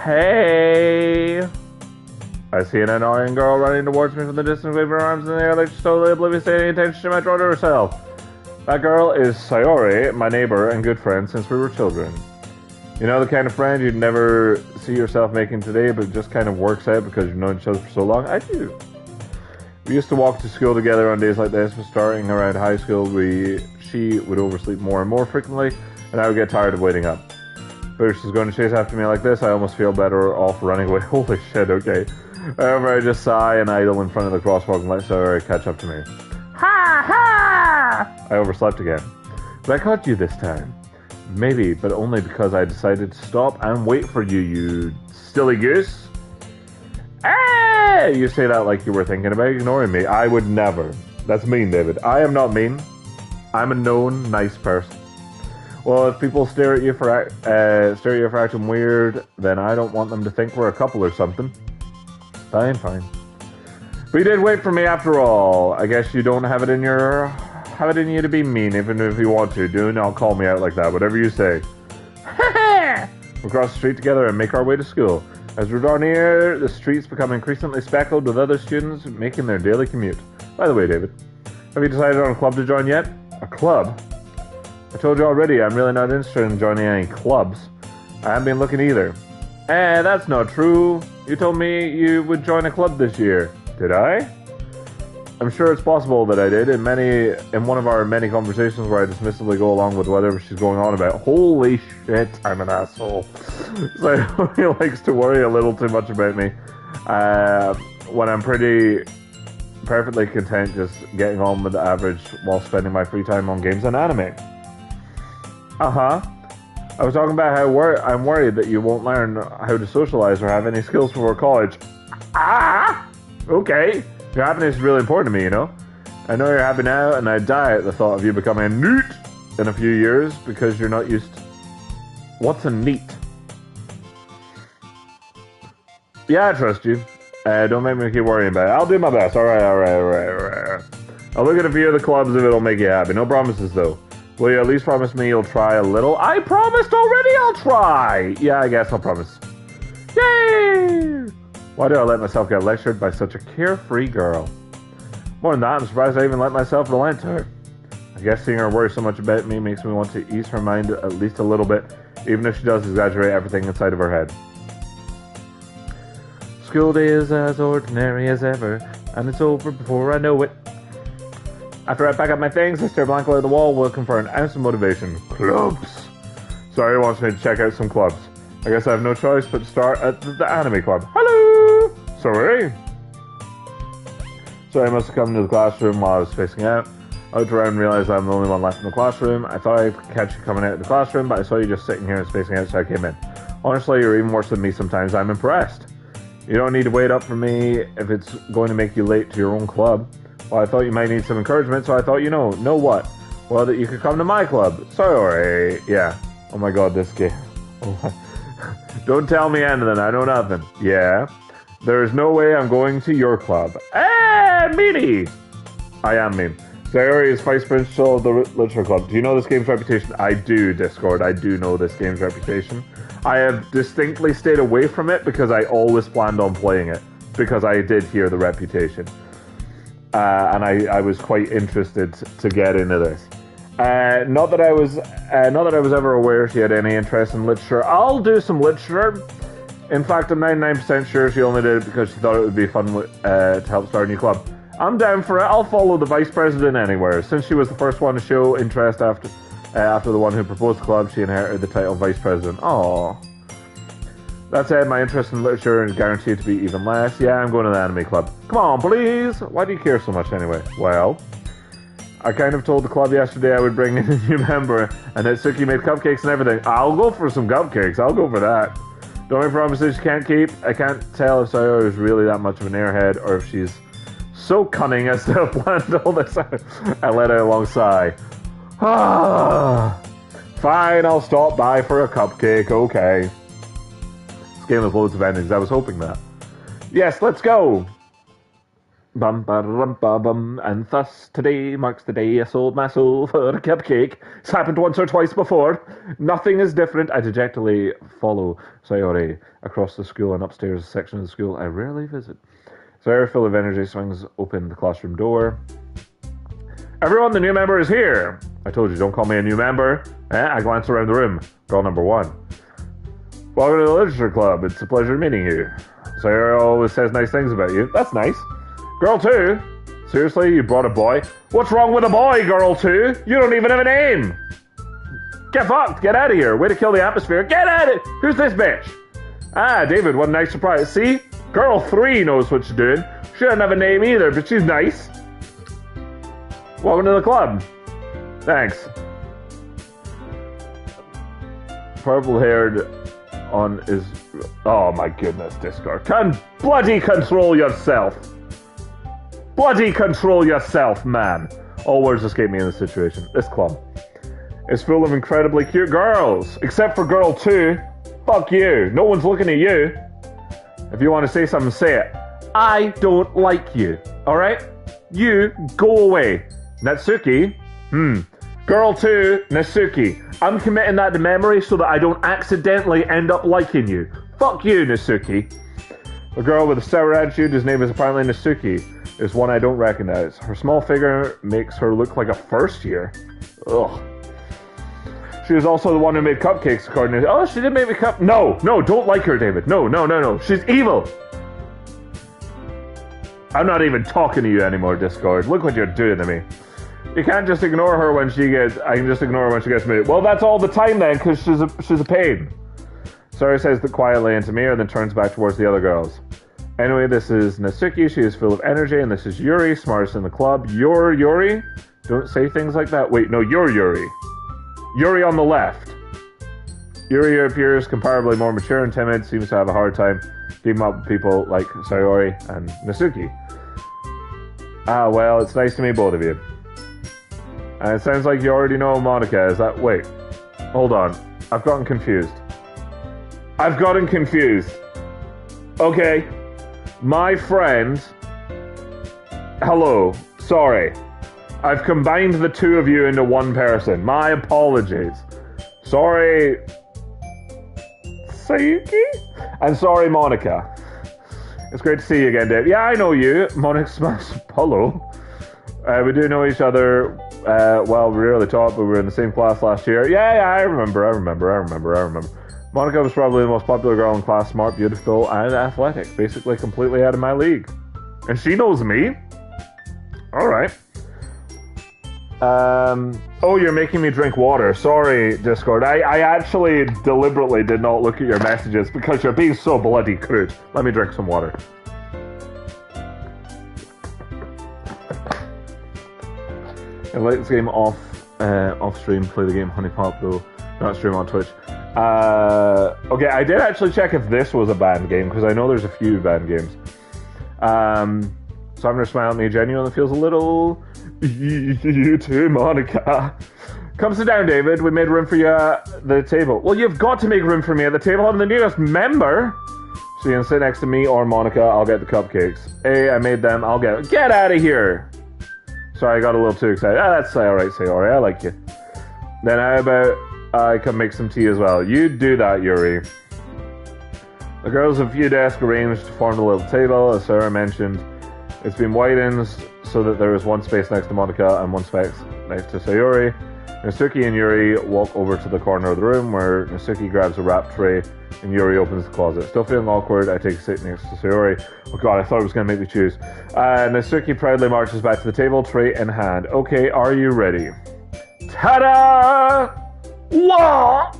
Hey! I see an annoying girl running towards me from the distance, waving her arms in the air like she's totally oblivious to any attention she might draw to herself. That girl is Sayori, my neighbor and good friend since we were children. You know, the kind of friend you'd never see yourself making today, but just kind of works out because you've known each other for so long? I do. We used to walk to school together on days like this, but starting around high school, she would oversleep more and more frequently, and I would get tired of waiting up. But if she's going to chase after me like this, I almost feel better off running away. Holy shit, okay. However, I just sigh and idle in front of the crosswalk and let Sayori catch up to me. Ha ha! I overslept again. But I caught you this time. Maybe, but only because I decided to stop and wait for you, you silly goose. Hey! You say that like you were thinking about ignoring me. I would never. That's mean, David. I am not mean. I'm a known nice person. Well, if people stare at you for acting weird, then I don't want them to think we're a couple or something. Fine. But you did wait for me after all. I guess you don't have it in you to be mean, even if you want to. Do not call me out like that. Whatever you say. We cross the street together and make our way to school. As we draw near, the streets become increasingly speckled with other students making their daily commute. By the way, David, have you decided on a club to join yet? A club? I told you already, I'm really not interested in joining any clubs. I haven't been looking either. That's not true. You told me you would join a club this year. Did I? I'm sure it's possible that I did. In one of our many conversations where I dismissively go along with whatever she's going on about. Holy shit, I'm an asshole. So he likes to worry a little too much about me. When I'm perfectly content just getting on with the average while spending my free time on games and anime. Uh-huh. I was talking about how I'm worried that you won't learn how to socialize or have any skills before college. Ah! Okay. Your happiness is really important to me, you know? I know you're happy now, and I die at the thought of you becoming a NEET in a few years because you're not used to... What's a NEET? Yeah, I trust you. Don't make me keep worrying about it. I'll do my best. Alright. I'll look at a few of the clubs if it'll make you happy. No promises, though. Will you at least promise me you'll try a little? I promised already I'll try! Yeah, I guess I'll promise. Yay! Why do I let myself get lectured by such a carefree girl? More than that, I'm surprised I even let myself relent to her. I guess seeing her worry so much about me makes me want to ease her mind at least a little bit, even if she does exaggerate everything inside of her head. School day is as ordinary as ever, and it's over before I know it. After I pack up my things, I stare blankly at the wall, looking for an ounce of motivation. Clubs! Sorry wants me to check out some clubs. I guess I have no choice but to start at the anime club. Hello! Sorry. So I must have come to the classroom while I was spacing out. I looked around and realized I'm the only one left in the classroom. I thought I'd catch you coming out of the classroom, but I saw you just sitting here and spacing out, so I came in. Honestly, you're even worse than me sometimes. I'm impressed. You don't need to wait up for me if it's going to make you late to your own club. Well, I thought you might need some encouragement, so I thought, know what? Well, that you could come to my club. Sorry. Yeah. Oh my god, this game. Don't tell me anything, I know nothing. Yeah. There is no way I'm going to your club. Hey, meanie! I am mean. Sayori is vice principal of the Literature Club. Do you know this game's reputation? I do, Discord. I do know this game's reputation. I have distinctly stayed away from it because I always planned on playing it. Because I did hear the reputation. And I was quite interested to get into this. Not that I was ever aware she had any interest in literature. I'll do some literature. In fact, I'm 99% sure she only did it because she thought it would be fun to help start a new club. I'm down for it. I'll follow the vice president anywhere. Since she was the first one to show interest after the one who proposed the club, she inherited the title vice president. Aww. That said, my interest in literature is guaranteed to be even less. Yeah, I'm going to the anime club. Come on, please! Why do you care so much anyway? Well, I kind of told the club yesterday I would bring in a new member, and that Suki made cupcakes and everything. I'll go for some cupcakes. I'll go for that. The only promises you can't keep. I can't tell if Sayori is really that much of an airhead, or if she's so cunning as to have planned all this out. I let out a long sigh. Fine, I'll stop by for a cupcake, okay. This game has loads of endings. I was hoping that. Yes, let's go. Bum ba rum ba bum, and thus today marks the day I sold my soul for a cupcake. It's happened once or twice before. Nothing is different. I dejectedly follow Sayori across the school and upstairs a section of the school I rarely visit. Sayori, full of energy, swings open the classroom door. Everyone, the new member is here. I told you, don't call me a new member. I glance around the room. Girl number 1. Welcome to the Literature Club. It's a pleasure meeting you. Sayori always says nice things about you. That's nice. Girl 2? Seriously, you brought a boy? What's wrong with a boy, girl 2? You don't even have a name! Get fucked! Get out of here! Way to kill the atmosphere! Get at it! Who's this bitch? Ah, David, what a nice surprise. See? Girl 3 knows what she's doing. She doesn't have a name either, but she's nice. Welcome to the club. Thanks. Purple-haired on is... Oh my goodness, Discord. Bloody control yourself! Bloody control yourself, man. All words escape me in this situation. This club is full of incredibly cute girls. Except for girl 2. Fuck you. No one's looking at you. If you want to say something, say it. I don't like you. Alright? You, go away. Natsuki? Girl 2, Natsuki. I'm committing that to memory so that I don't accidentally end up liking you. Fuck you, Natsuki. The girl with a sour attitude, whose name is apparently Natsuki, is one I don't recognize. Her small figure makes her look like a first year. Ugh. She is also the one who made cupcakes, according to... Oh, she did make me No, don't like her, David. No. She's evil. I'm not even talking to you anymore, Discord. Look what you're doing to me. You can't just ignore her when she gets... I can just ignore her when she gets made. Well, that's all the time then, because she's a pain. Sayori says that quietly into me, and then turns back towards the other girls. Anyway, this is Natsuki. She is full of energy, and this is Yuri, smartest in the club. You're Yuri? Don't say things like that. Wait, no, you're Yuri. Yuri on the left. Yuri appears comparably more mature and timid, seems to have a hard time keeping up with people like Sayori and Natsuki. Ah, well, it's nice to meet both of you. And it sounds like you already know Monica. Is that... Wait. Hold on. I've gotten confused. Okay. My friend... Hello. Sorry. I've combined the two of you into one person. My apologies. Sorry... Sayuki? And sorry, Monica. It's great to see you again, Dave. Yeah, I know you. Monica Polo. We do know each other... well, we rarely talked, but we were in the same class last year. Yeah, I remember. Monica was probably the most popular girl in class, smart, beautiful, and athletic. Basically completely out of my league. And she knows me? Alright. Oh, you're making me drink water. Sorry, Discord. I actually deliberately did not look at your messages because you're being so bloody crude. Let me drink some water. And let this game off stream. Play the game Honey Pop though. Not stream on Twitch. Okay, I did actually check if this was a banned game because I know there's a few banned games. So I'm gonna smile at me. Genuinely feels a little. You too, Monica. Come sit down, David. We made room for you at the table. Well, you've got to make room for me at the table. I'm the newest member. So you can sit next to me or Monica. I'll get the cupcakes. Hey, I made them. I'll get. Get out of here. Sorry, I got a little too excited. That's alright, Sayori. I like you. Then how about I can make some tea as well? You do that, Yuri. The girls have a few desks arranged to form a little table, as Sarah mentioned. It's been widened so that there is one space next to Monica and one space next to Sayori. Natsuki and Yuri walk over to the corner of the room where Natsuki grabs a wrap tray and Yuri opens the closet. Still feeling awkward, I take a seat next to Sayori. Oh god, I thought it was going to make me choose. Natsuki proudly marches back to the table, tray in hand. Okay, are you ready? Ta-da! Whoa!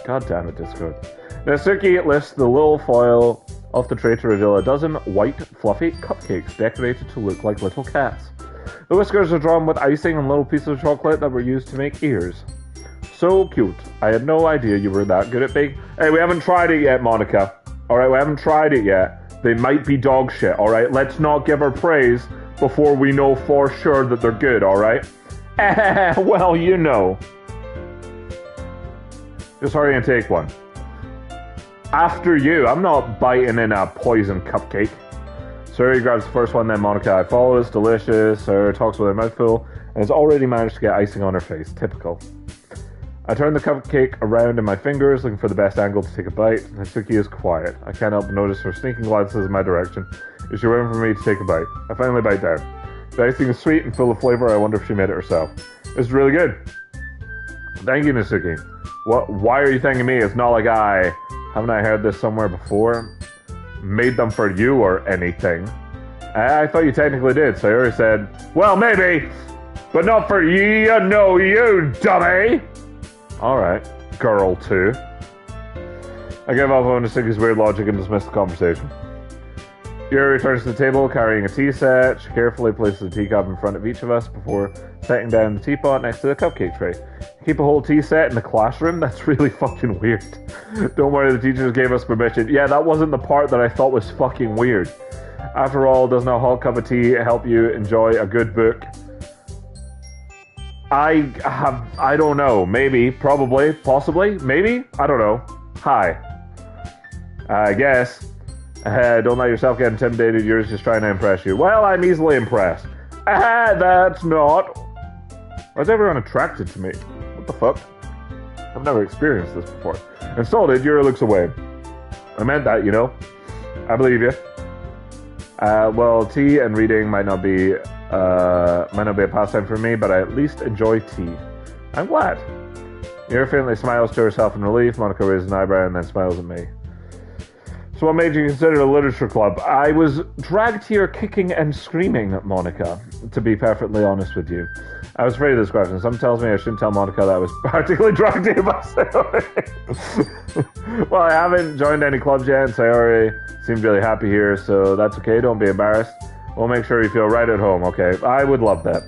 God damn it, Discord. Natsuki lifts the little foil off the tray to reveal a dozen white, fluffy cupcakes decorated to look like little cats. The whiskers are drawn with icing and little pieces of chocolate that were used to make ears. So cute. I had no idea you were that good at baking. Hey, we haven't tried it yet, Monica. Alright, we haven't tried it yet. They might be dog shit, alright? Let's not give her praise before we know for sure that they're good, alright? Well, you know. Just hurry and take one. After you. I'm not biting in a poison cupcake. Sayori grabs the first one, then Monica follows. Delicious. Sayori talks with her mouth full and has already managed to get icing on her face. Typical. I turn the cupcake around in my fingers, looking for the best angle to take a bite. Natsuki is quiet. I can't help but notice her sneaking glances in my direction. Is she waiting for me to take a bite? I finally bite down. The icing is sweet and full of flavor. I wonder if she made it herself. It's really good. Thank you, Natsuki. Why are you thanking me? It's not like haven't I heard this somewhere before? Made them for you or anything. I thought you technically did. Sayori said, well, maybe, but not for you, no, you dummy. Alright, girl too. I gave up on Natsuki's weird logic and dismissed the conversation. Yuri returns to the table carrying a tea set. She carefully places a teacup in front of each of us before setting down the teapot next to the cupcake tray. Keep a whole tea set in the classroom? That's really fucking weird. Don't worry, the teachers gave us permission. Yeah, that wasn't the part that I thought was fucking weird. After all, doesn't a hot cup of tea help you enjoy a good book? I don't know. Maybe, probably, possibly, maybe? I don't know. Hi. I guess. Don't let yourself get intimidated. You're just trying to impress you. Well, I'm easily impressed. That's not. Why is everyone attracted to me? What the fuck? I've never experienced this before. Insulted, Yuri looks away. I meant that, you know. I believe you. Well, tea and reading might not be a pastime for me, but I at least enjoy tea. I'm glad. Yuri faintly smiles to herself in relief. Monica raises an eyebrow and then smiles at me. So what made you consider a literature club? I was dragged here kicking and screaming, Monica, to be perfectly honest with you. I was afraid of this question. Something tells me I shouldn't tell Monica that I was practically dragged here by Sayori. Well, I haven't joined any clubs yet, and Sayori seemed really happy here, so that's okay. Don't be embarrassed. We'll make sure you feel right at home, okay? I would love that.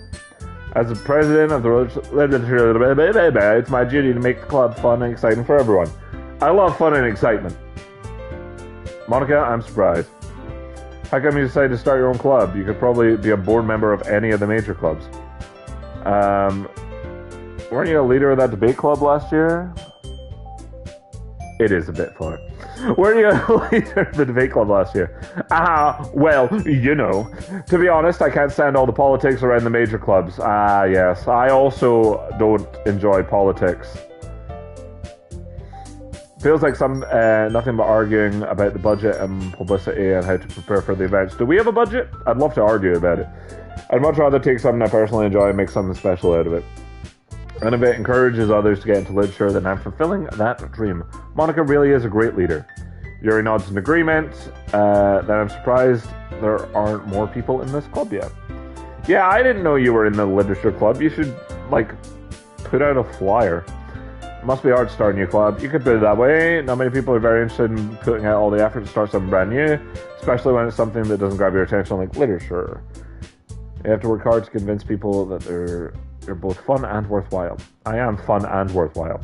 As the president of the literature, it's my duty to make the club fun and exciting for everyone. I love fun and excitement. Monica, I'm surprised. How come you decided to start your own club? You could probably be a board member of any of the major clubs. Weren't you a leader of that debate club last year? It is a bit far. Weren't you a leader of the debate club last year? Well, you know. To be honest, I can't stand all the politics around the major clubs. Yes. I also don't enjoy politics. Feels like nothing but arguing about the budget and publicity and how to prepare for the events. Do we have a budget? I'd love to argue about it. I'd much rather take something I personally enjoy and make something special out of it. And if it encourages others to get into literature, then I'm fulfilling that dream. Monica really is a great leader. Yuri nods in agreement. Then I'm surprised there aren't more people in this club yet. Yeah, I didn't know you were in the literature club. You should, put out a flyer. It must be hard to start a new club. You could put it that way. Not many people are very interested in putting out all the effort to start something brand new, especially when it's something that doesn't grab your attention, like literature. You have to work hard to convince people that they're both fun and worthwhile. I am fun and worthwhile.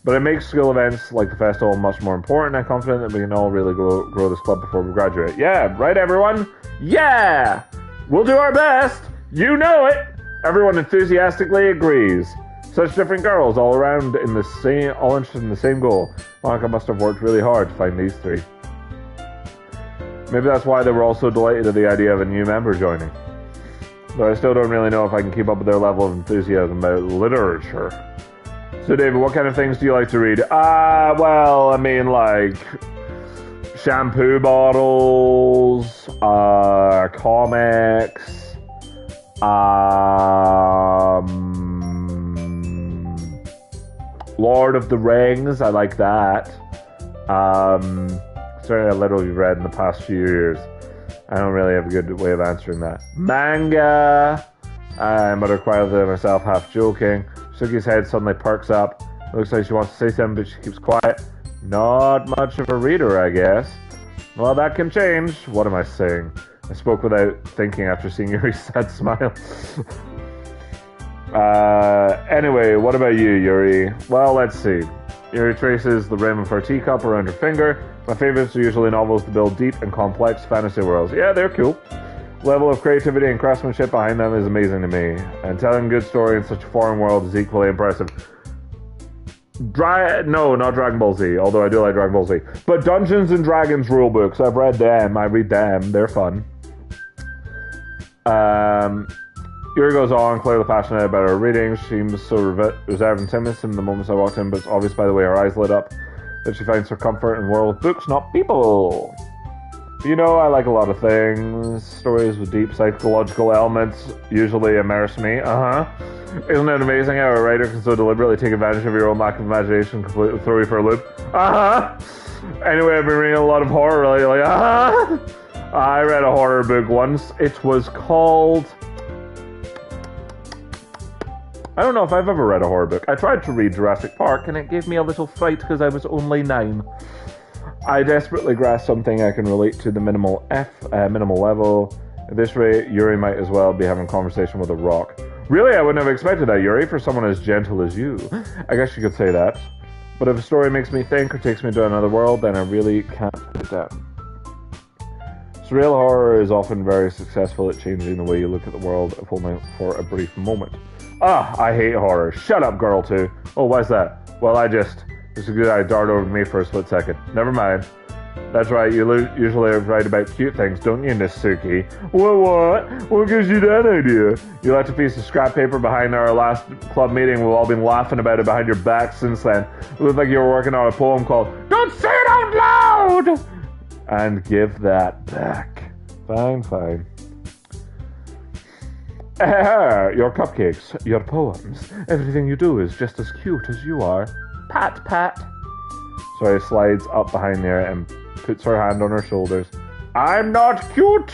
But it makes school events like the festival much more important. I'm confident that we can all really grow this club before we graduate. Yeah, right everyone? Yeah! We'll do our best! You know it! Everyone enthusiastically agrees. Such different girls all around all interested in the same goal. Monica must have worked really hard to find these three. Maybe that's why they were all so delighted at the idea of a new member joining. Though I still don't really know if I can keep up with their level of enthusiasm about literature. So David, what kind of things do you like to read? Well, I mean, shampoo bottles, comics, Lord of the Rings, I like that. Certainly a little you've read in the past few years. I don't really have a good way of answering that. Manga! I mutter quietly to myself, half joking. Suki's head suddenly perks up. It looks like she wants to say something, but she keeps quiet. Not much of a reader, I guess. Well, that can change. What am I saying? I spoke without thinking after seeing Yuri's sad smile. Anyway, what about you, Yuri? Well, let's see. Yuri traces the rim of her teacup around her finger. My favorites are usually novels that build deep and complex fantasy worlds. Yeah, they're cool. Level of creativity and craftsmanship behind them is amazing to me. And telling a good story in such a foreign world is equally impressive. No, not Dragon Ball Z, although I do like Dragon Ball Z. But Dungeons and Dragons rulebooks, I've read them. I read them. They're fun. Yuri goes on, clearly passionate about her reading. She seems so reserved and timid in the moments I walked in, but it's obvious by the way her eyes lit up that she finds her comfort in the world of books, not people. You know, I like a lot of things. Stories with deep psychological elements usually immerse me. Isn't it amazing how a writer can so deliberately take advantage of your own lack of imagination and completely throw you for a loop? Anyway, I've been reading a lot of horror lately. I read a horror book once. It was called... I don't know if I've ever read a horror book. I tried to read Jurassic Park and it gave me a little fright because I was only 9. I desperately grasp something I can relate to the minimal level. At this rate, Yuri might as well be having a conversation with a rock. Really, I wouldn't have expected that, Yuri, for someone as gentle as you. I guess you could say that. But if a story makes me think or takes me to another world, then I really can't put it down. Surreal horror is often very successful at changing the way you look at the world, if only for a brief moment. I hate horror. Shut up, girl, too. Oh, why's that? Well, it's a good idea dart over me for a split second. Never mind. That's right, you usually write about cute things, don't you, Nasuki? What? What gives you that idea? You left a piece of scrap paper behind our last club meeting. We've all been laughing about it behind your back since then. It looked like you were working on a poem called Don't Say It Out Loud! And give that back. Fine. Your cupcakes, your poems, everything you do is just as cute as you are. Pat. So he slides up behind there and puts her hand on her shoulders. I'm not cute!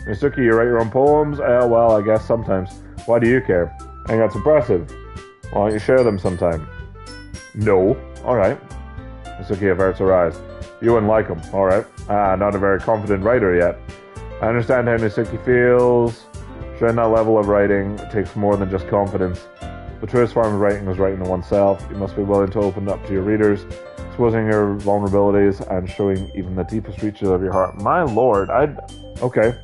Nasuki, you write your own poems? Well, I guess sometimes. Why do you care? I think that's impressive. Why don't you share them sometime? No. Alright. Nasuki averts her eyes. You wouldn't like them. Alright. Not a very confident writer yet. I understand how Nasuki feels. Sharing that level of writing takes more than just confidence. The truest form of writing is writing to oneself. You must be willing to open up to your readers, exposing your vulnerabilities and showing even the deepest reaches of your heart. My lord, okay.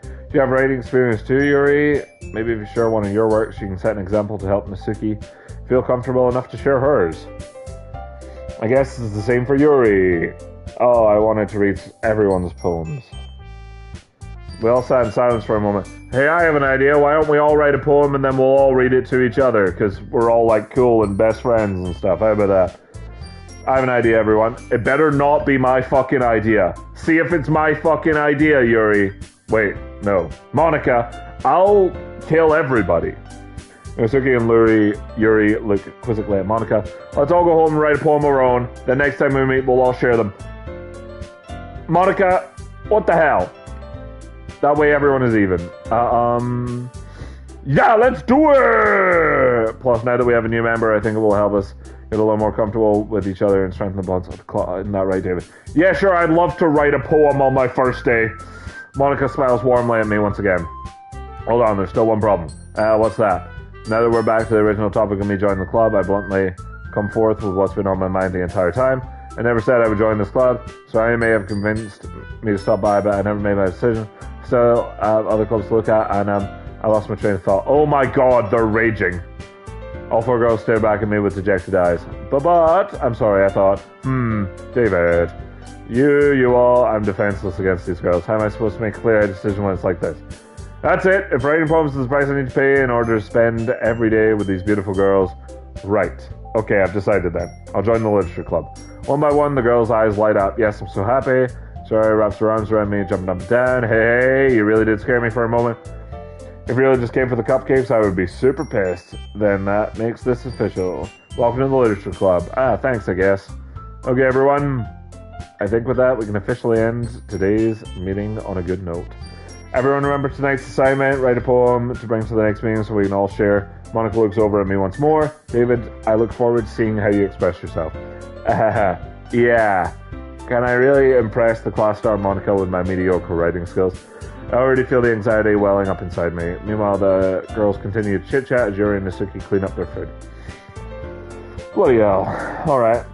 If you have writing experience too, Yuri, maybe if you share one of your works, you can set an example to help Nasuki feel comfortable enough to share hers. I guess it's the same for Yuri. I wanted to read everyone's poems. We all sat in silence for a moment. Hey, I have an idea. Why don't we all write a poem and then we'll all read it to each other? Because we're all like cool and best friends and stuff. How about that? I have an idea, everyone. It better not be my fucking idea. See if it's my fucking idea, Yuri. Wait, no. Monica, I'll kill everybody. Nasuki and Yuri look quizzically at Monica. Let's all go home and write a poem of our own. The next time we meet, we'll all share them. Monica, what the hell? That way everyone is even. Yeah, let's do it! Plus, now that we have a new member, I think it will help us get a little more comfortable with each other and strengthen the bonds. Isn't that right, David? Yeah, sure, I'd love to write a poem on my first day. Monica smiles warmly at me once again. Hold on, there's still one problem. What's that? Now that we're back to the original topic of me joining the club, I bluntly come forth with what's been on my mind the entire time. I never said I would join this club, so I may have convinced me to stop by, but I never made my decision. Still, other clubs to look at, and I lost my train of thought. Oh my god, they're raging. All 4 girls stare back at me with dejected eyes. But, I'm sorry, I thought, David, you all, I'm defenseless against these girls. How am I supposed to make a clear decision when it's like this? That's it. If writing poems is the price I need to pay in order to spend every day with these beautiful girls, right. Okay, I've decided then. I'll join the literature club. One by one, the girls' eyes light up. Yes, I'm so happy. Sorry, wraps her arms around me, jumping up and down. Hey, you really did scare me for a moment. If you really just came for the cupcakes, I would be super pissed. Then that makes this official. Welcome to the literature club. Thanks, I guess. Okay, everyone. I think with that, we can officially end today's meeting on a good note. Everyone remember tonight's assignment. Write a poem to bring to the next meeting so we can all share. Monica looks over at me once more. David, I look forward to seeing how you express yourself. Yeah. Can I really impress the class star Monica with my mediocre writing skills? I already feel the anxiety welling up inside me. Meanwhile, the girls continue to chit-chat as Yuri and Nasuki clean up their food. Bloody hell. Alright.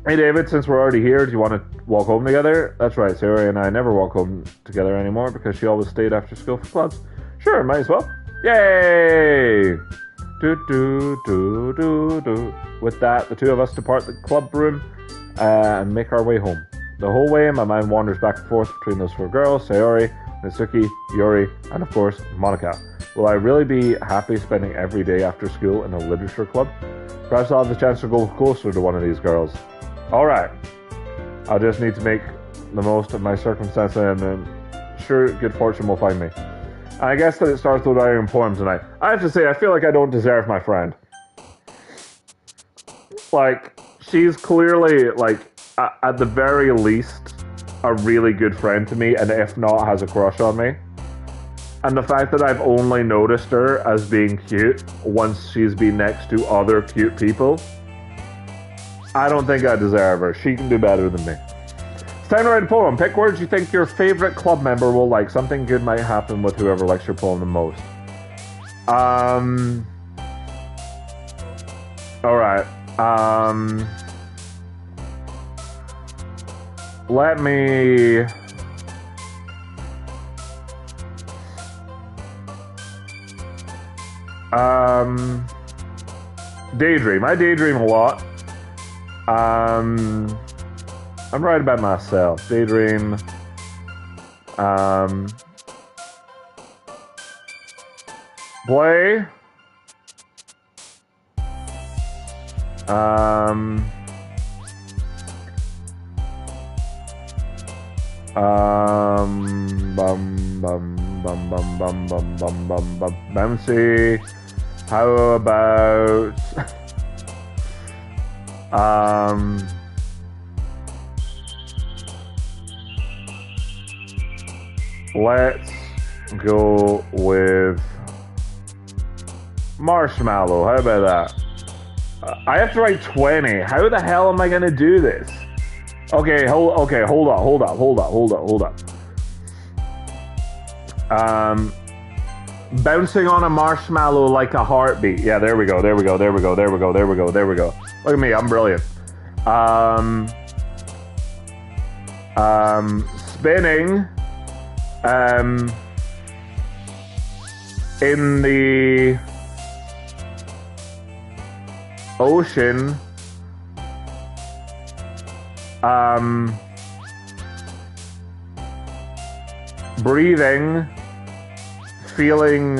Hey David, since we're already here, do you want to walk home together? That's right, Sarah and I never walk home together anymore because she always stayed after school for clubs. Sure, might as well. Yay! With that, the two of us depart the club room and make our way home. The whole way, my mind wanders back and forth between those four girls, Sayori, Mitsuki, Yuri, and of course, Monica. Will I really be happy spending every day after school in a literature club? Perhaps I'll have the chance to go closer to one of these girls. Alright. I'll just need to make the most of my circumstances, and sure, good fortune will find me. I guess that it starts with writing a poem tonight. I have to say, I feel like I don't deserve my friend. Like, she's clearly, like, at the very least, a really good friend to me, and if not, has a crush on me. And the fact that I've only noticed her as being cute once she's been next to other cute people, I don't think I deserve her. She can do better than me. It's time to write a poem. Pick words you think your favorite club member will like. Something good might happen with whoever likes your poem the most. Alright. Let me... daydream. I daydream a lot. I'm right about myself. Daydream. Play. Bouncy. How about let's go with marshmallow. How about that? I have to write 20. How the hell am I gonna do this? Okay, hold up. Bouncing on a marshmallow like a heartbeat. Yeah, there we go. Look at me, I'm brilliant. Spinning in the ocean, breathing, feeling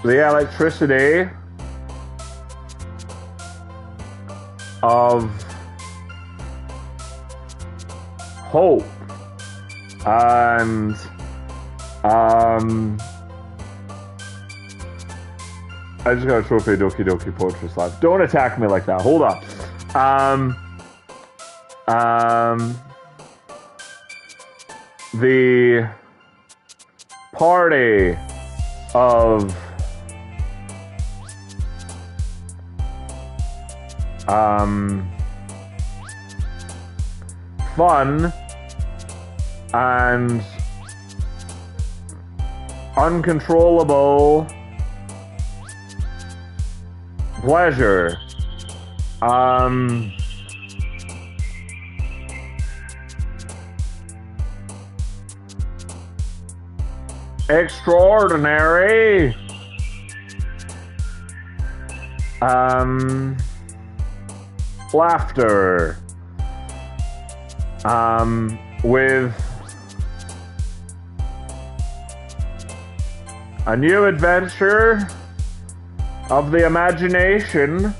the electricity of hope, and I just got a trophy Doki Doki Poetry Slam. Don't attack me like that. Hold up. The party of fun and uncontrollable pleasure. Extraordinary. Laughter. With a new adventure of the imagination,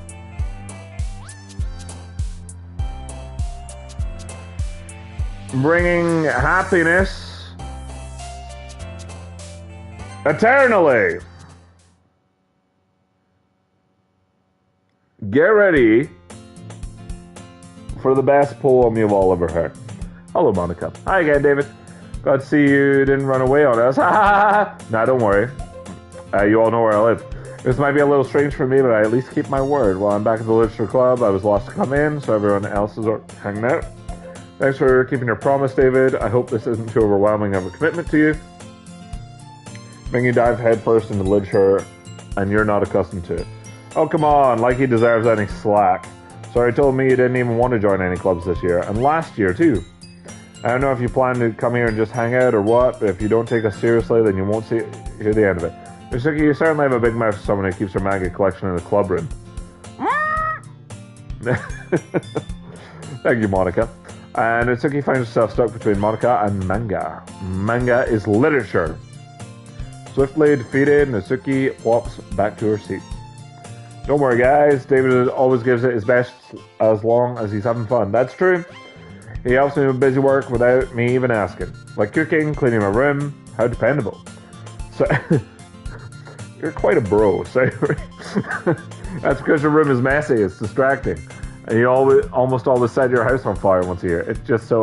bringing happiness eternally. Get ready for the best poem you've all ever heard. Hello, Monica. Hi again, David. Glad to see you didn't run away on us. Nah, don't worry. You all know where I live. This might be a little strange for me, but I at least keep my word. While I'm back at the Literature Club, I was lost to come in, so everyone else is hanging out. Thanks for keeping your promise, David. I hope this isn't too overwhelming of a commitment to you. Making you dive headfirst into literature, and you're not accustomed to it. Oh, come on, like he deserves any slack. Sorry, told me you didn't even want to join any clubs this year, and last year, too. I don't know if you plan to come here and just hang out or what, but if you don't take us seriously, then you won't hear the end of it. Mitsuki, you certainly have a big mouth for someone who keeps her manga collection in the club room. Thank you, Monica. And Mitsuki finds herself stuck between Monica and manga. Manga is literature. Swiftly defeated, Natsuki walks back to her seat. Don't worry, guys. David always gives it his best as long as he's having fun. That's true. He helps me with busy work without me even asking. Like cooking, cleaning my room. How dependable. So, you're quite a bro, Sayori. That's because your room is messy. It's distracting. And you almost always set your house on fire once a year. It's just so...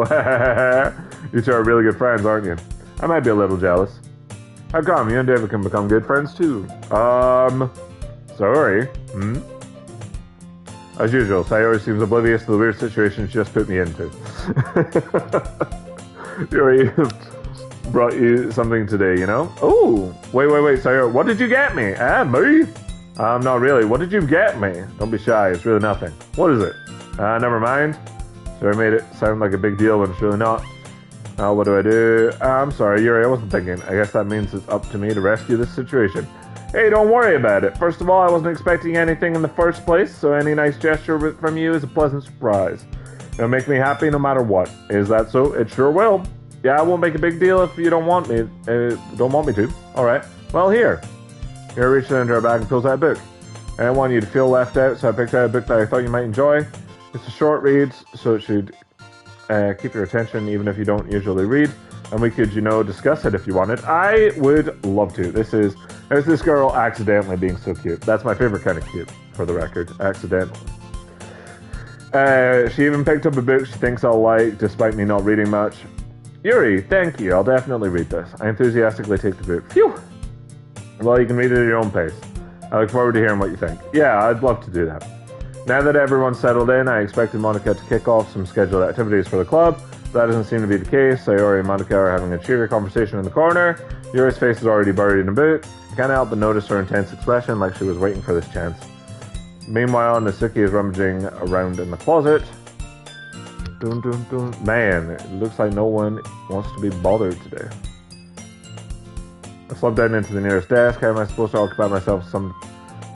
You two are really good friends, aren't you? I might be a little jealous. How come? You and David can become good friends, too. Sorry. As usual, Sayori seems oblivious to the weird situation she just put me into. Yuri brought you something today, you know? Oh, wait, Sayori, what did you get me? Me? Not really. What did you get me? Don't be shy, it's really nothing. What is it? Never mind. Sayori made it sound like a big deal when it's really not. What do? I'm sorry, Yuri, I wasn't thinking. I guess that means it's up to me to rescue this situation. Hey, don't worry about it. First of all, I wasn't expecting anything in the first place, so any nice gesture from you is a pleasant surprise. It'll make me happy no matter what. Is that so? It sure will. Yeah, I won't make a big deal if you don't want me to. Alright. Well, here. Here, reaches into her bag and pulls out a book. I didn't want you to feel left out, so I picked out a book that I thought you might enjoy. It's a short read, so it should keep your attention even if you don't usually read. And we could, discuss it if you wanted. I would love to. There's this girl accidentally being so cute. That's my favorite kind of cute, for the record. Accidentally. She even picked up a book she thinks I'll like, despite me not reading much. Yuri, thank you. I'll definitely read this. I enthusiastically take the book. Phew! Well, you can read it at your own pace. I look forward to hearing what you think. Yeah, I'd love to do that. Now that everyone's settled in, I expected Monica to kick off some scheduled activities for the club. That doesn't seem to be the case. Sayori and Monica are having a cheery conversation in the corner. Yuri's face is already buried in a book. I can't help but notice her intense expression, like she was waiting for this chance. Meanwhile, Natsuki is rummaging around in the closet. Dun, dun, dun. Man, it looks like no one wants to be bothered today. I slumped down into the nearest desk. How am I supposed to occupy myself with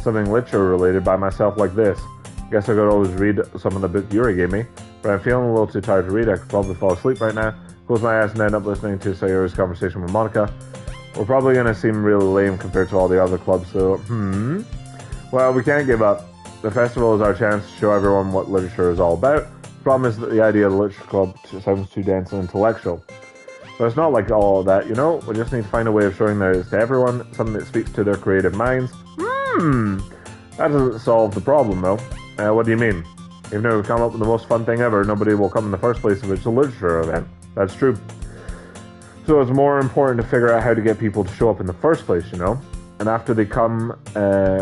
something literature related by myself like this? Guess I could always read some of the book Yuri gave me, but I'm feeling a little too tired to read. I could probably fall asleep right now, close my eyes and end up listening to Sayori's conversation with Monica. We're probably going to seem really lame compared to all the other clubs, so, Well, we can't give up. The festival is our chance to show everyone what literature is all about. The problem is that the idea of the literature club sounds too dense and intellectual. But it's not like all of that, We just need to find a way of showing this to everyone, something that speaks to their creative minds. That doesn't solve the problem, though. What do you mean? Even if we come up with the most fun thing ever, nobody will come in the first place if it's a literature event. That's true. So it's more important to figure out how to get people to show up in the first place, And after they come,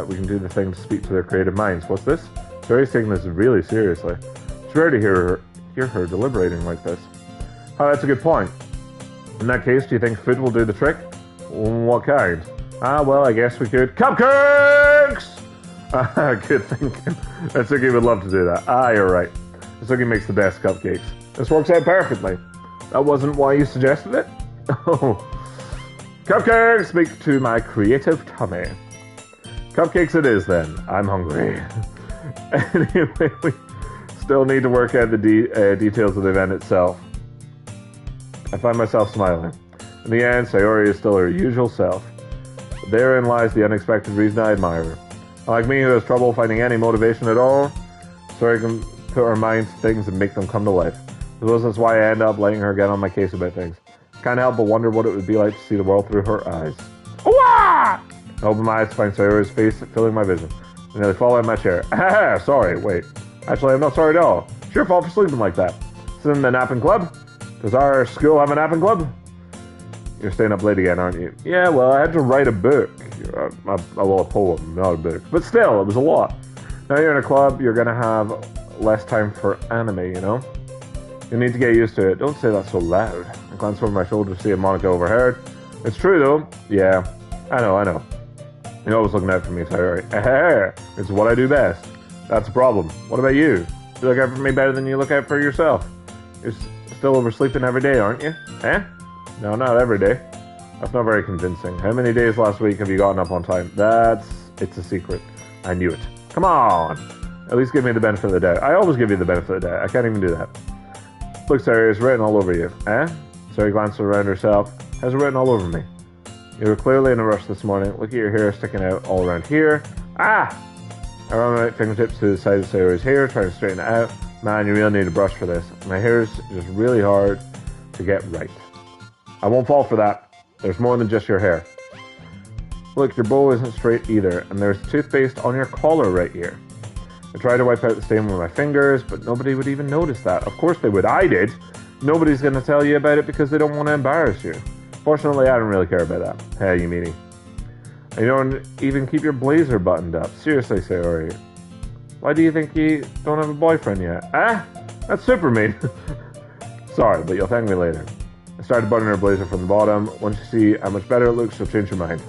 we can do the thing to speak to their creative minds. What's this? Sherry's taking this really seriously. It's rare to hear her deliberating like this. Oh, that's a good point. In that case, do you think food will do the trick? What kind? Well, I guess we could... Cupcakes! Good thinking. Natsuki would love to do that. You're right. Natsuki makes the best cupcakes. This works out perfectly. That wasn't why you suggested it? Oh. Cupcakes speak to my creative tummy. Cupcakes it is, then. I'm hungry. Anyway, we still need to work out the details of the event itself. I find myself smiling. In the end, Sayori is still her usual self. But therein lies the unexpected reason I admire her. Like me, who has trouble finding any motivation at all, Sayori can put her mind to things and make them come to life. I suppose that's why I end up letting her get on my case about things. Can't help but wonder what it would be like to see the world through her eyes. I open my eyes to find Sayori's face filling my vision. I nearly fall out of my chair. Sorry, wait. Actually, I'm not sorry at all. It's your fault for sleeping like that. This isn't the napping club? Does our school have a napping club? You're staying up late again, aren't you? Yeah, well, I had to write a book. Well, a poem, not a book. But still, it was a lot. Now you're in a club, you're going to have less time for anime, You need to get used to it. Don't say that so loud. I glance over my shoulder to see if Monica overheard. It's true, though. Yeah, I know. You're always looking out for me, Sayori. It's what I do best. That's a problem. What about you? You look out for me better than you look out for yourself. You're still oversleeping every day, aren't you? Eh? No, not every day. That's not very convincing. How many days last week have you gotten up on time? It's a secret. I knew it. Come on! At least give me the benefit of the doubt. I always give you the benefit of the doubt. I can't even do that. Look, Sarah, it's written all over you. Eh? Sarah glances around herself. How's it written all over me? You were clearly in a rush this morning. Look at your hair sticking out all around here. Ah! I run my fingertips to the side of Sarah's hair, trying to straighten it out. Man, you really need a brush for this. My hair is just really hard to get right. I won't fall for that. There's more than just your hair. Look, your bow isn't straight either, and there's toothpaste on your collar right here. I tried to wipe out the stain with my fingers, but nobody would even notice that. Of course they would. I did. Nobody's going to tell you about it because they don't want to embarrass you. Fortunately, I don't really care about that. Hey, you meanie. You don't even keep your blazer buttoned up. Seriously, Sayori. Why do you think you don't have a boyfriend yet? Ah? That's super mean. Sorry, but you'll thank me later. I started buttoning her blazer from the bottom. Once you see how much better it looks, you'll change your mind.